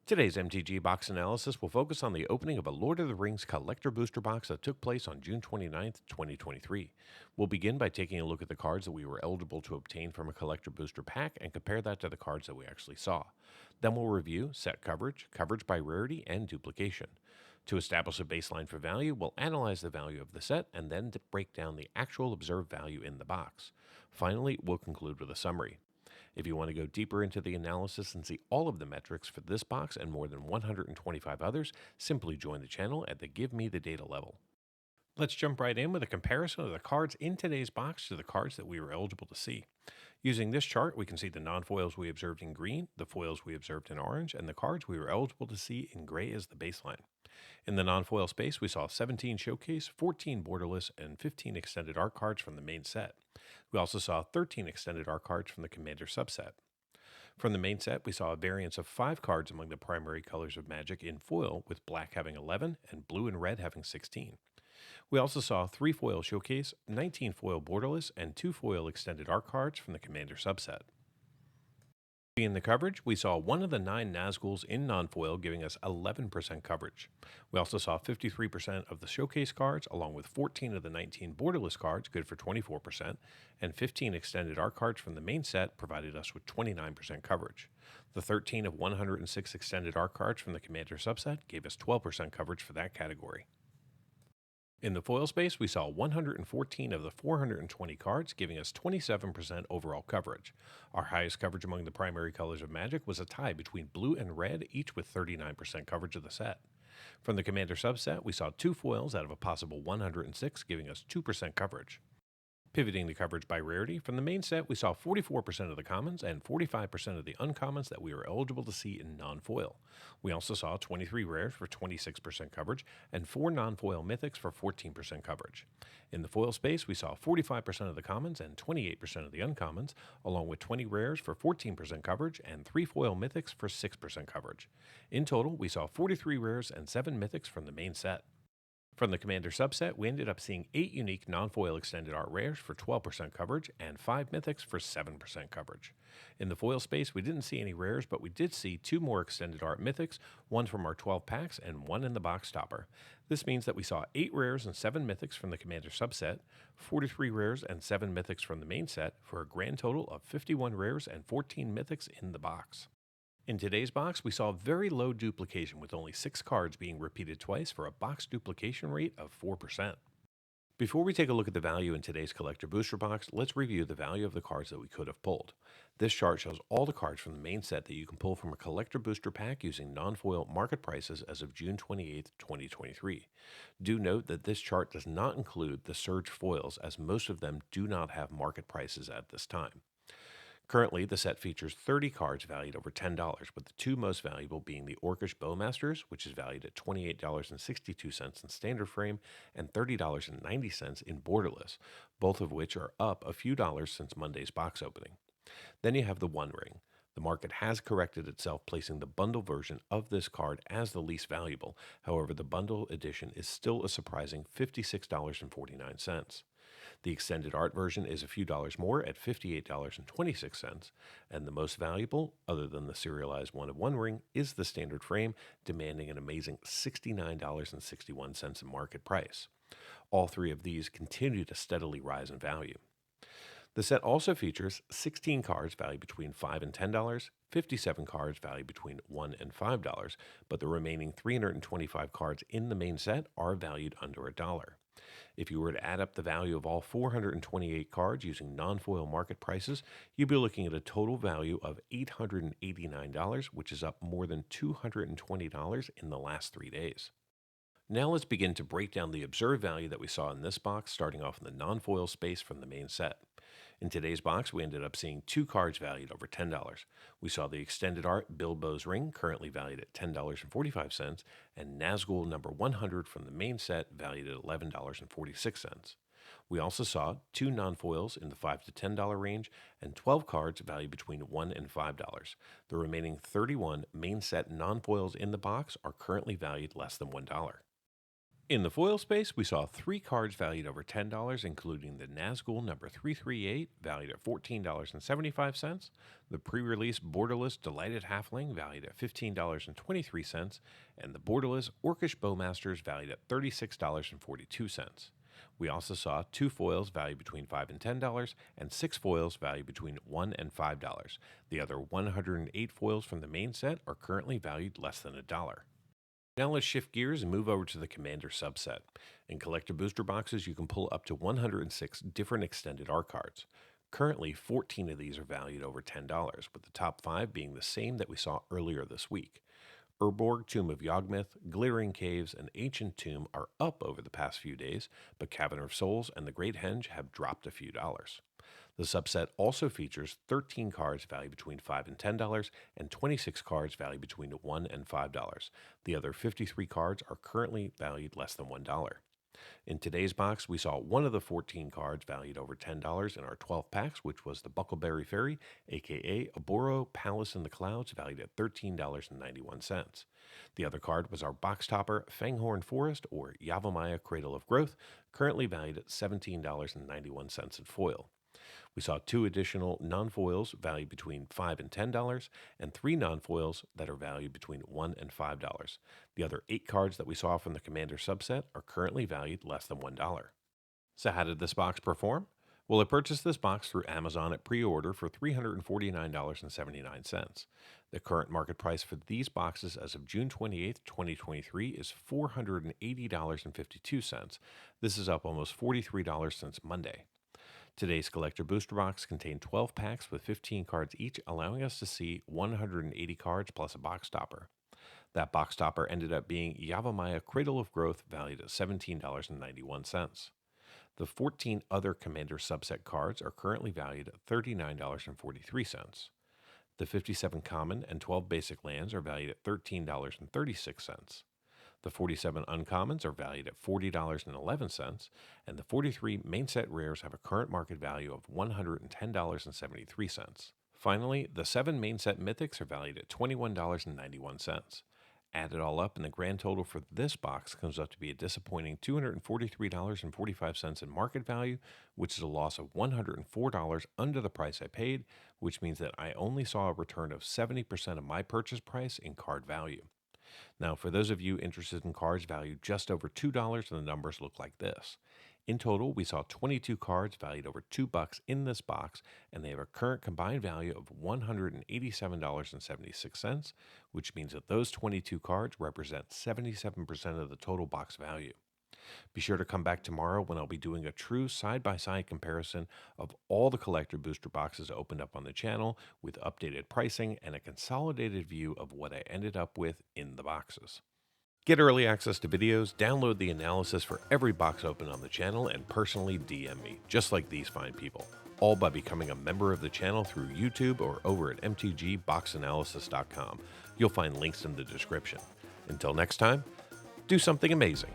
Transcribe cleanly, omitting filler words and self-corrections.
Today's MTG box analysis will focus on the opening of a Lord of the Rings collector booster box that took place on June 29th, 2023. We'll begin by taking a look at the cards that we were eligible to obtain from a collector booster pack and compare that to the cards that we actually saw. Then we'll review set coverage, coverage by rarity, and duplication. To establish a baseline for value, we'll analyze the value of the set and then break down the actual observed value in the box. Finally, we'll conclude with a summary. If you want to go deeper into the analysis and see all of the metrics for this box and more than 125 others, simply join the channel at the Give Me the Data level. Let's jump right in with a comparison of the cards in today's box to the cards that we were eligible to see. Using this chart, we can see the non-foils we observed in green, the foils we observed in orange, and the cards we were eligible to see in gray as the baseline. In the non-foil space, we saw 17 showcase, 14 borderless, and 15 extended art cards from the main set. We also saw 13 extended art cards from the Commander subset. From the main set, we saw a variance of 5 cards among the primary colors of Magic in foil, with black having 11 and blue and red having 16. We also saw 3 foil showcase, 19 foil borderless, and 2 foil extended art cards from the Commander subset. In the coverage, we saw 1 of the 9 Nazguls in non-foil giving us 11% coverage. We also saw 53% of the showcase cards, along with 14 of the 19 borderless cards, good for 24%, and 15 extended art cards from the main set provided us with 29% coverage. The 13 of 106 extended art cards from the Commander subset gave us 12% coverage for that category. In the foil space, we saw 114 of the 420 cards, giving us 27% overall coverage. Our highest coverage among the primary colors of Magic was a tie between blue and red, each with 39% coverage of the set. From the Commander subset, we saw 2 foils out of a possible 106, giving us 2% coverage. Pivoting the coverage by rarity, from the main set, we saw 44% of the commons and 45% of the uncommons that we were eligible to see in non-foil. We also saw 23 rares for 26% coverage and 4 non-foil mythics for 14% coverage. In the foil space, we saw 45% of the commons and 28% of the uncommons, along with 20 rares for 14% coverage and 3 foil mythics for 6% coverage. In total, we saw 43 rares and 7 mythics from the main set. From the Commander subset, we ended up seeing 8 unique non-foil extended art rares for 12% coverage and 5 mythics for 7% coverage. In the foil space, we didn't see any rares, but we did see 2 more extended art mythics, 1 from our 12 packs and 1 in the box topper. This means that we saw 8 rares and 7 mythics from the Commander subset, 43 rares and 7 mythics from the main set, for a grand total of 51 rares and 14 mythics in the box. In today's box, we saw very low duplication with only 6 cards being repeated twice for a box duplication rate of 4%. Before we take a look at the value in today's collector booster box, let's review the value of the cards that we could have pulled. This chart shows all the cards from the main set that you can pull from a collector booster pack using non-foil market prices as of June 28, 2023. Do note that this chart does not include the surge foils, as most of them do not have market prices at this time. Currently, the set features 30 cards valued over $10, with the 2 most valuable being the Orcish Bowmasters, which is valued at $28.62 in standard frame and $30.90 in borderless, both of which are up a few dollars since Monday's box opening. Then you have the One Ring. The market has corrected itself, placing the bundle version of this card as the least valuable. However, the bundle edition is still a surprising $56.49. The extended art version is a few dollars more at $58.26, and the most valuable, other than the serialized one of One Ring, is the standard frame, demanding an amazing $69.61 in market price. All 3 of these continue to steadily rise in value. The set also features 16 cards valued between $5 and $10, 57 cards valued between $1 and $5, but the remaining 325 cards in the main set are valued under $1. If you were to add up the value of all 428 cards using non-foil market prices, you'd be looking at a total value of $889, which is up more than $220 in the last 3 days. Now let's begin to break down the observed value that we saw in this box, starting off in the non-foil space from the main set. In today's box, we ended up seeing 2 cards valued over $10. We saw the extended art Bilbo's Ring, currently valued at $10.45, and Nazgul number 100 from the main set, valued at $11.46. We also saw 2 non-foils in the $5 to $10 range and 12 cards valued between $1 and $5. The remaining 31 main set non-foils in the box are currently valued less than $1. In the foil space, we saw 3 cards valued over $10, including the Nazgul number 338, valued at $14.75, the pre-release Borderless Delighted Halfling, valued at $15.23, and the Borderless Orcish Bowmasters, valued at $36.42. We also saw 2 foils valued between $5 and $10, and 6 foils valued between $1 and $5. The other 108 foils from the main set are currently valued less than $1. Now let's shift gears and move over to the Commander subset. In collector booster boxes, you can pull up to 106 different extended art cards. Currently, 14 of these are valued over $10, with the top 5 being the same that we saw earlier this week. Urborg, Tomb of Yawgmoth, Glittering Caves, and Ancient Tomb are up over the past few days, but Cavern of Souls and the Great Henge have dropped a few dollars. The subset also features 13 cards valued between $5 and $10 and 26 cards valued between $1 and $5. The other 53 cards are currently valued less than $1. In today's box, we saw one of the 14 cards valued over $10 in our 12 packs, which was the Buckleberry Fairy, aka Aboro Palace in the Clouds, valued at $13.91. The other card was our box topper, Fanghorn Forest, or Yavimaya Cradle of Growth, currently valued at $17.91 in foil. We saw 2 additional non-foils valued between $5 and $10, and 3 non-foils that are valued between $1 and $5. The other 8 cards that we saw from the Commander subset are currently valued less than $1. So how did this box perform? Well, I purchased this box through Amazon at pre-order for $349.79. The current market price for these boxes as of June 28, 2023 is $480.52. This is up almost $43 since Monday. Today's collector booster box contained 12 packs with 15 cards each, allowing us to see 180 cards plus a box topper. That box topper ended up being Yavimaya Cradle of Growth, valued at $17.91. The 14 other Commander subset cards are currently valued at $39.43. The 57 common and 12 basic lands are valued at $13.36. The 47 uncommons are valued at $40.11, and the 43 main set rares have a current market value of $110.73. Finally, the 7 main set mythics are valued at $21.91. Add it all up, and the grand total for this box comes up to be a disappointing $243.45 in market value, which is a loss of $104 under the price I paid, which means that I only saw a return of 70% of my purchase price in card value. Now, for those of you interested in cards valued just over $2, the numbers look like this. In total, we saw 22 cards valued over $2 in this box, and they have a current combined value of $187.76, which means that those 22 cards represent 77% of the total box value. Be sure to come back tomorrow when I'll be doing a true side-by-side comparison of all the collector booster boxes opened up on the channel with updated pricing and a consolidated view of what I ended up with in the boxes. Get early access to videos, download the analysis for every box open on the channel, and personally DM me, just like these fine people, all by becoming a member of the channel through YouTube or over at mtgboxanalysis.com. You'll find links in the description. Until next time, do something amazing.